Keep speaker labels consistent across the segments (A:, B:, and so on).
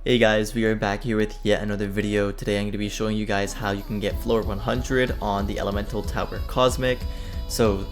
A: Hey guys, we are back here with yet another video. Today I'm going to be showing you guys how you can get floor 100 on the Elemental Tower Cosmic. So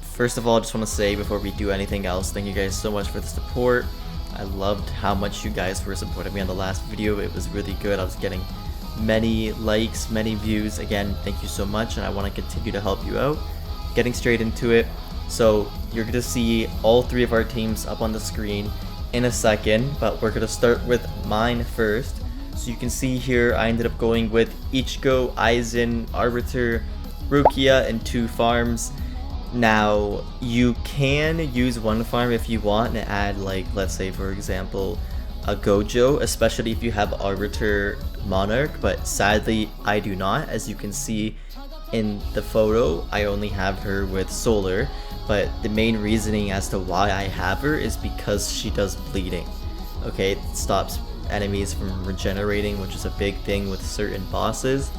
A: first of all, I just want to say before we do anything else, thank you guys so much for the support. I loved how much you guys were supporting me on the last video. It was really good. I was getting many likes, many views. Again, thank you so much, and I want to continue to help you out. Getting straight into it. So you're going to see all three of our teams up on the screen in a second, but we're going to start with mine first. So you can see here I ended up going with Ichigo, Aizen, Arbiter, Rukia, and 2 farms. Now you can use one farm if you want and add, like, let's say for example a Gojo, especially if you have Arbiter Monarch, but sadly I do not. As you can see in the photo, I only have her with Solar, but the main reasoning as to why I have her is because she does bleeding. Okay, it stops enemies from regenerating, which is a big thing with certain bosses.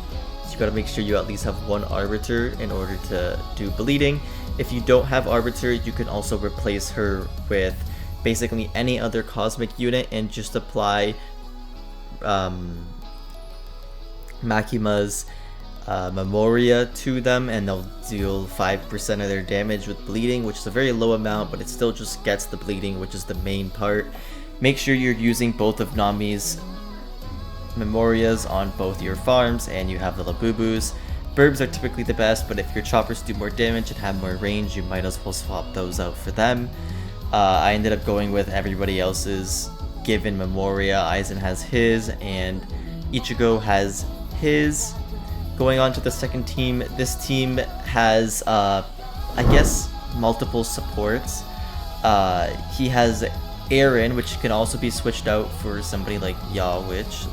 A: So you gotta make sure you at least have one Arbiter in order to do bleeding. If you don't have Arbiter, you can also replace her with basically any other cosmic unit and just apply Makima's Memoria to them, and they'll deal 5% of their damage with bleeding, which is a very low amount, but it still just gets the bleeding, which is the main part. Make sure you're using both of Nami's Memorias on both your farms, and you have the Labubus. Burbs are typically the best, but if your choppers do more damage and have more range, you might as well swap those out for them. I ended up going with everybody else's given Memoria. Aizen has his, and Ichigo has his. Going on to the second team, this team has, I guess, multiple supports. He has Aaron, which can also be switched out for somebody like Yawich,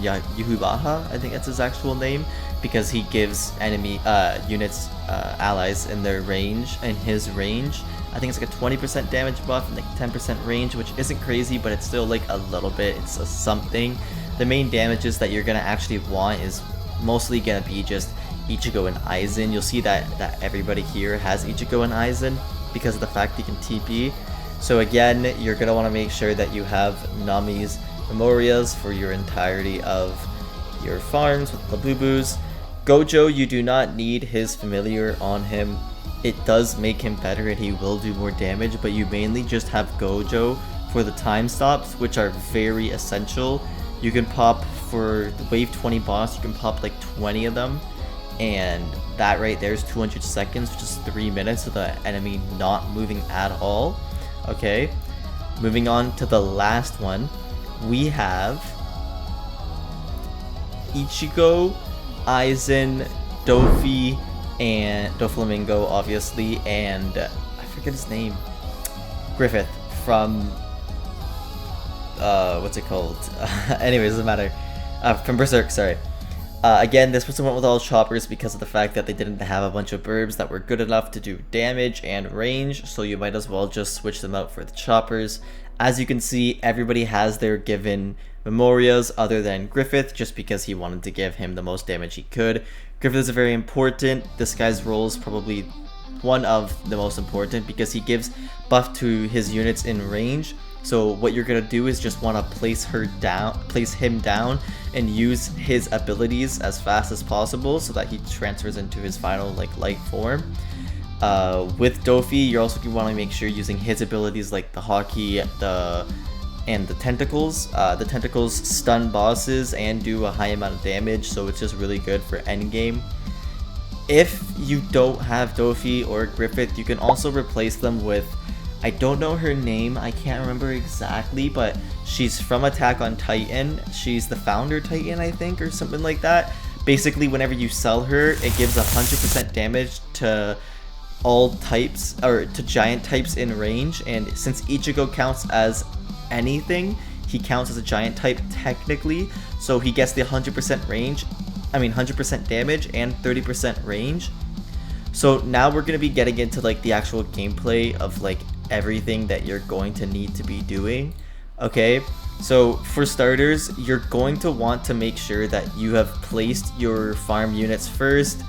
A: Yuhubaha, I think that's his actual name, because he gives enemy units, allies in their range, in his range. I think it's like a 20% damage buff and like 10% range, which isn't crazy, but it's still like a little bit, it's a something. The main damages that you're gonna actually want is mostly gonna be just Ichigo and Aizen. You'll see that everybody here has Ichigo and Aizen because of the fact he can TP. So again, you're gonna want to make sure that you have Nami's Memorias for your entirety of your farms with Labubus. Gojo, you do not need his familiar on him. It does make him better and he will do more damage, but you mainly just have Gojo for the time stops, which are very essential. You can pop for the wave 20 boss, you can pop like 20 of them, and that right there is 200 seconds, which is 3 minutes of the enemy not moving at all. Okay, moving on to the last one, we have Ichigo, Aizen, Dofi, and Doflamingo obviously, and I forget his name, Griffith from what's it called? Anyways, doesn't matter. From Berserk, sorry. Again, this person went with all choppers because of the fact that they didn't have a bunch of burbs that were good enough to do damage and range, so you might as well just switch them out for the choppers. As you can see, everybody has their given Memorias other than Griffith, just because he wanted to give him the most damage he could. Griffith is very important. This guy's role is probably one of the most important because he gives buff to his units in range. So what you're gonna do is just want to place him down and use his abilities as fast as possible so that he transfers into his final like light form. With Dofi, you're also gonna want to make sure using his abilities like the Hockey, and the Tentacles. The Tentacles stun bosses and do a high amount of damage, so it's just really good for endgame. If you don't have Dofi or Griffith, you can also replace them with, I don't know her name, I can't remember exactly, but she's from Attack on Titan. She's the founder Titan, I think, or something like that. Basically, whenever you sell her, it gives 100% damage to all types, or to giant types in range, and since Ichigo counts as anything, he counts as a giant type technically, so he gets the 100% range, 100% damage and 30% range. So now we're going to be getting into like the actual gameplay of like everything that you're going to need to be doing. Okay, so for starters, you're going to want to make sure that you have placed your farm units first.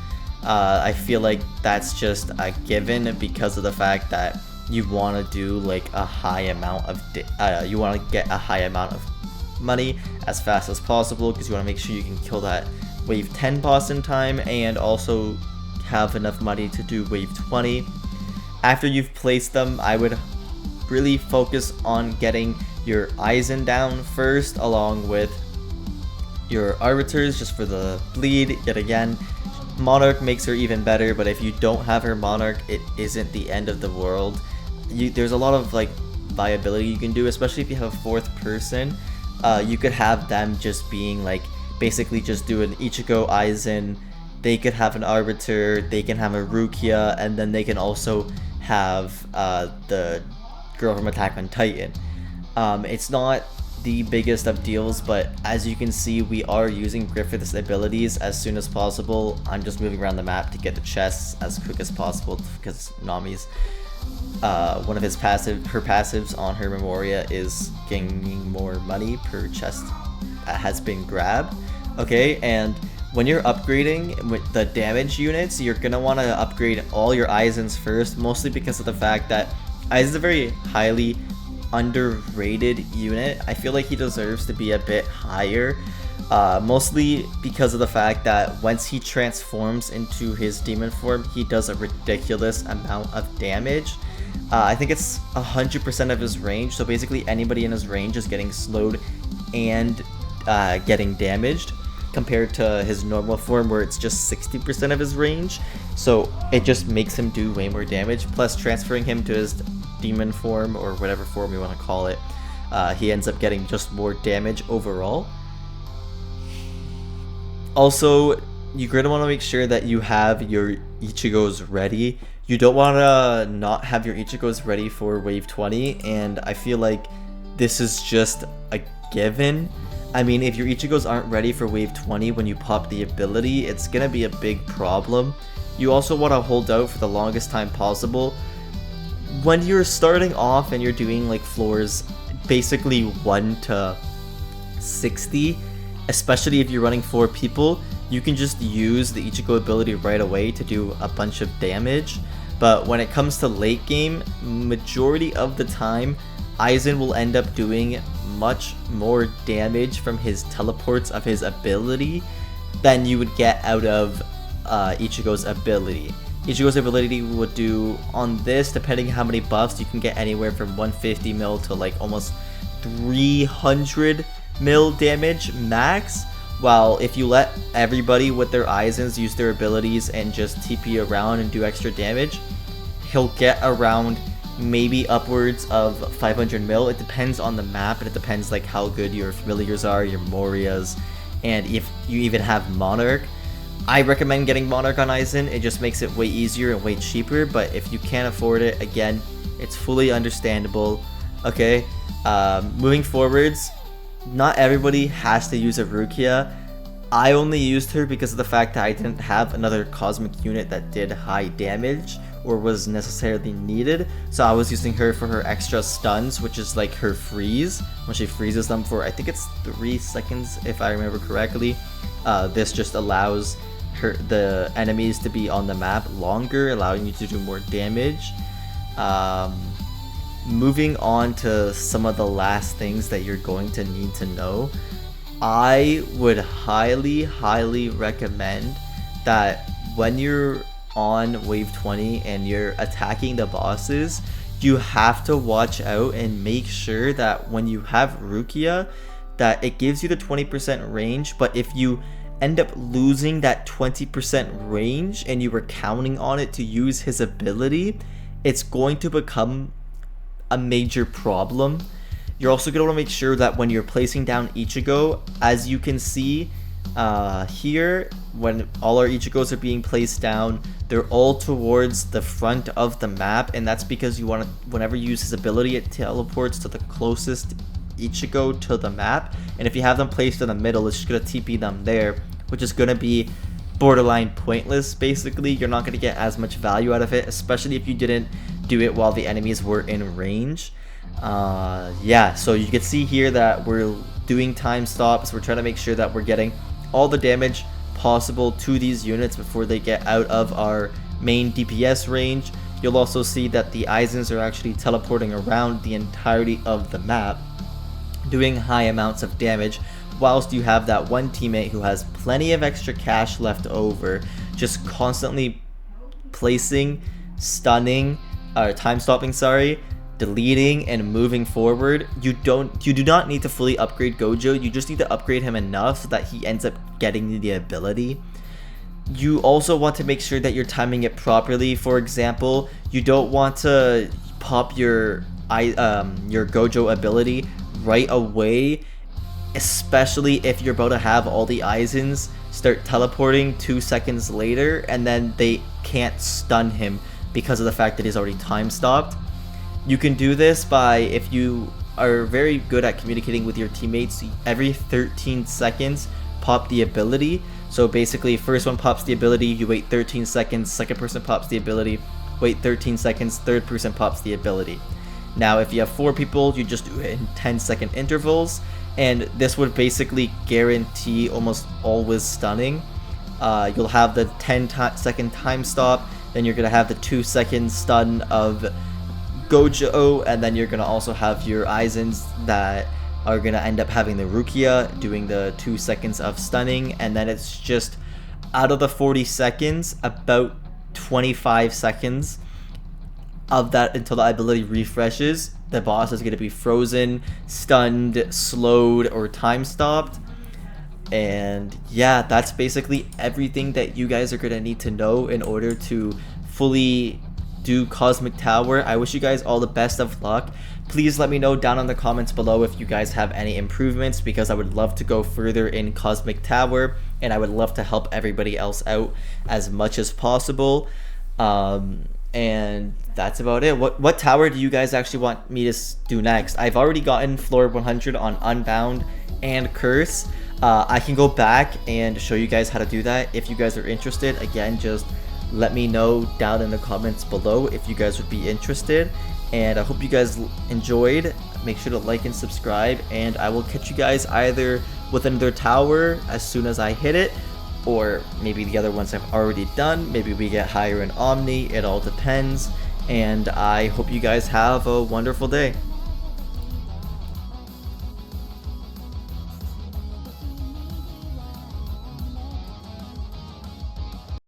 A: I feel like that's just a given because of the fact that you want to do like a high amount of you want to get a high amount of money as fast as possible because you want to make sure you can kill that wave 10 boss in time and also have enough money to do wave 20. After you've placed them, I would really focus on getting your Aizen down first, along with your Arbiters, just for the bleed. Yet again, Monarch makes her even better, but if you don't have her Monarch, it isn't the end of the world. There's a lot of like viability you can do, especially if you have a fourth person. You could have them just being like, basically just do an Ichigo Aizen, they could have an Arbiter, they can have a Rukia, and then they can also have the girl from Attack on Titan. It's not the biggest of deals, but as you can see, we are using Griffith's abilities as soon as possible. I'm just moving around the map to get the chests as quick as possible because Nami's one of her passives on her Memoria is gaining more money per chest that has been grabbed. Okay, and when you're upgrading with the damage units, you're gonna want to upgrade all your Aizens first, mostly because of the fact that Aizen is a very highly underrated unit. I feel like he deserves to be a bit higher, mostly because of the fact that once he transforms into his demon form, he does a ridiculous amount of damage. I think it's 100% of his range, so basically anybody in his range is getting slowed and getting damaged, compared to his normal form where it's just 60% of his range. So it just makes him do way more damage, plus transferring him to his demon form, or whatever form you want to call it, he ends up getting just more damage overall. Also, you're going to want to make sure that you have your Ichigos ready. You don't want to not have your Ichigos ready for wave 20, and I feel like this is just a given. I mean, if your Ichigos aren't ready for wave 20 when you pop the ability, it's going to be a big problem. You also want to hold out for the longest time possible. When you're starting off and you're doing like floors basically 1 to 60, especially if you're running 4 people, you can just use the Ichigo ability right away to do a bunch of damage. But when it comes to late game, majority of the time, Aizen will end up doing much more damage from his teleports of his ability than you would get out of Ichigo's ability. Ichigo's ability would do on this, depending how many buffs, you can get anywhere from 150 mil to like almost 300 mil damage max. While if you let everybody with their Aizens use their abilities and just TP around and do extra damage, he'll get around maybe upwards of 500 mil. It depends on the map, and it depends like how good your familiars are, your Morias, and if you even have Monarch. I recommend getting Monarch on Aizen. It just makes it way easier and way cheaper, but if you can't afford it, again, it's fully understandable. Okay, moving forwards, not everybody has to use a Rukia. I only used her because of the fact that I didn't have another cosmic unit that did high damage or was necessarily needed, so I was using her for her extra stuns, which is like her freeze. When she freezes them for, I think it's 3 seconds if I remember correctly, this just allows the enemies to be on the map longer, allowing you to do more damage. Moving on to some of the last things that you're going to need to know, I would highly recommend that when you're on wave 20 and you're attacking the bosses, you have to watch out and make sure that when you have Rukia, that it gives you the 20% range, but if you end up losing that 20% range and you were counting on it to use his ability, it's going to become a major problem. You're also going to want to make sure that when you're placing down Ichigo, as you can see here, when all our Ichigos are being placed down, they're all towards the front of the map, and that's because you want to, whenever you use his ability, it teleports to the closest Ichigo to the map, and if you have them placed in the middle, it's just going to TP them there, which is going to be borderline pointless. Basically, you're not going to get as much value out of it, especially if you didn't do it while the enemies were in range. Yeah, so you can see here that we're doing time stops. We're trying to make sure that we're getting all the damage possible to these units before they get out of our main DPS range. You'll also see that the Aizens are actually teleporting around the entirety of the map, doing high amounts of damage, whilst you have that one teammate who has plenty of extra cash left over, just constantly placing, stunning, or time stopping, sorry, deleting and moving forward. You do not need to fully upgrade Gojo. You just need to upgrade him enough so that he ends up getting the ability. You also want to make sure that you're timing it properly. For example, you don't want to pop your Gojo ability right away, especially if you're about to have all the Aizens start teleporting 2 seconds later and then they can't stun him because of the fact that he's already time stopped. You can do this by, if you are very good at communicating with your teammates, every 13 seconds pop the ability. So basically, first one pops the ability, you wait 13 seconds, second person pops the ability, wait 13 seconds, third person pops the ability. Now if you have 4 people, you just do it in 10-second intervals, and this would basically guarantee almost always stunning. You'll have the 10-second time stop, then you're going to have the 2-second stun of Gojo, and then you're going to also have your Aizens that are going to end up having the Rukia doing the 2 seconds of stunning, and then it's just out of the 40 seconds, about 25 seconds of that until the ability refreshes. The boss is going to be frozen, stunned, slowed, or time stopped. And yeah, that's basically everything that you guys are going to need to know in order to fully do Cosmic Tower. I wish you guys all the best of luck. Please let me know down in the comments below if you guys have any improvements, because I would love to go further in Cosmic Tower, and I would love to help everybody else out as much as possible. And that's about it. What tower do you guys actually want me to do next? I've already gotten floor 100 on Unbound and Curse. I can go back and show you guys how to do that if you guys are interested. Again, just let me know down in the comments below if you guys would be interested. And I hope you guys enjoyed. Make sure to like and subscribe, and I will catch you guys either with another tower as soon as I hit it, or maybe the other ones I've already done. Maybe we get higher in Omni. It all depends. And I hope you guys have a wonderful day.